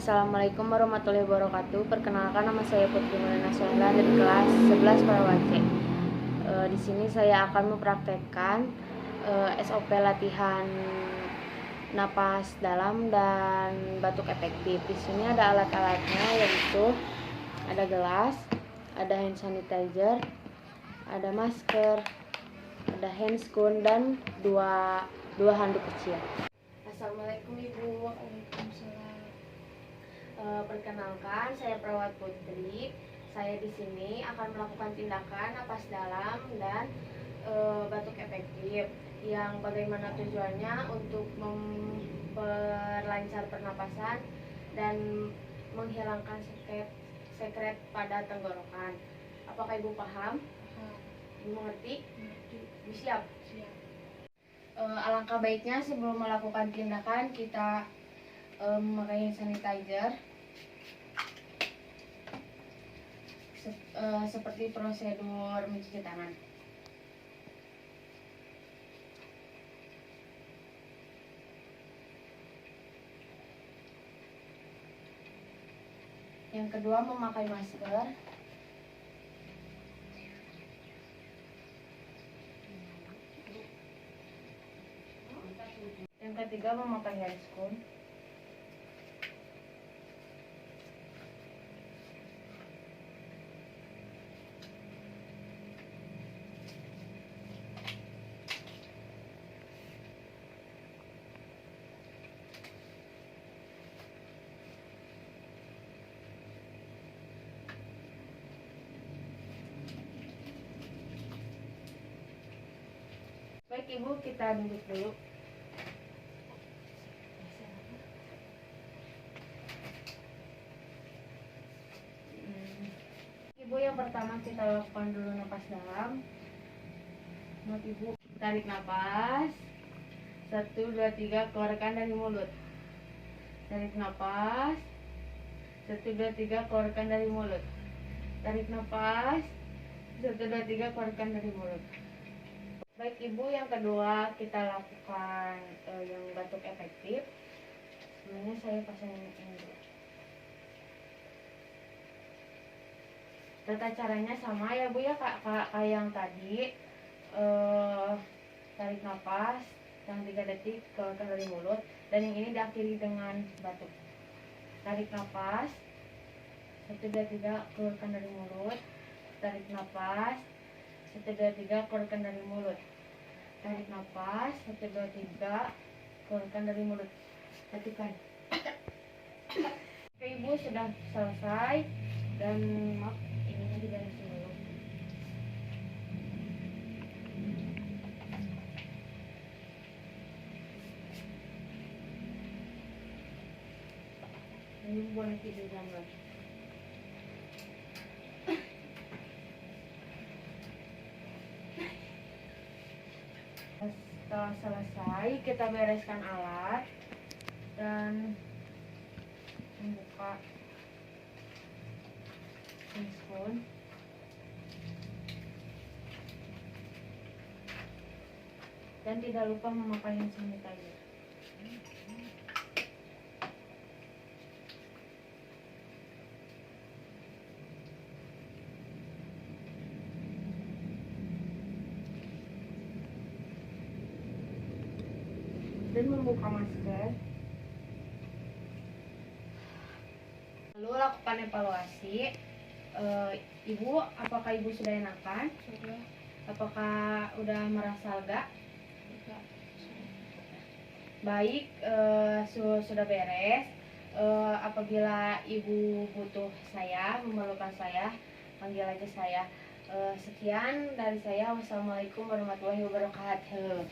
Assalamualaikum warahmatullahi wabarakatuh. Perkenalkan, nama saya Putri Melina Sohla dari kelas 11 Parawa C. Di sini saya akan mempraktekkan SOP latihan napas dalam dan batuk efektif. Di sini ada alat-alatnya, yaitu ada gelas, ada hand sanitizer, ada masker, ada handscoon, dan dua handuk kecil. Assalamualaikum Ibu. Waalaikumsalam. Perkenalkan, saya Perawat Putri. Saya di sini akan melakukan tindakan napas dalam dan batuk efektif, yang bagaimana tujuannya untuk memperlancar pernapasan dan menghilangkan sekret pada tenggorokan. Apakah Ibu paham? Ibu mengerti? Ibu siap? Siap. Alangkah baiknya sebelum melakukan tindakan kita memakai hand sanitizer seperti prosedur mencuci tangan. Yang kedua, memakai masker. Yang ketiga, memakai handscoon. Baik Ibu, kita duduk dulu. Ibu, yang pertama kita lakukan dulu napas dalam. Menurut Ibu, tarik napas 1, 2, 3, keluarkan dari mulut. Tarik napas 1, 2, 3, keluarkan dari mulut. Tarik napas 1, 2, 3, keluarkan dari mulut. Baik Ibu, yang kedua kita lakukan yang batuk efektif. Sebenarnya saya pasang ini dulu. Tata caranya sama ya Bu ya, kayak yang tadi. Tarik nafas yang 3 detik, keluarkan dari mulut, dan yang ini diakhiri dengan batuk. Tarik nafas 1, 2, 3, keluarkan dari mulut. Tarik nafas 1, 2, 3, keluarkan dari mulut. Tarik nafas 1, 2, 3, keluarkan dari mulut. Hatikan. Oke Ibu, sudah selesai, dan maaf ininya diberesin dulu. Ini boleh tidur lagi. Setelah selesai, kita bereskan alat dan membuka handphone. Dan tidak lupa memakai hand sanitizer. Dan membuka masker. Lalu lakukan evaluasi. Ibu, apakah Ibu sudah enakan? Sudah. Apakah udah merasa lega? Sudah. Baik, sudah beres. Apabila Ibu butuh saya, memerlukan saya, panggil aja saya. Sekian dari saya. Wassalamualaikum warahmatullahi wabarakatuh.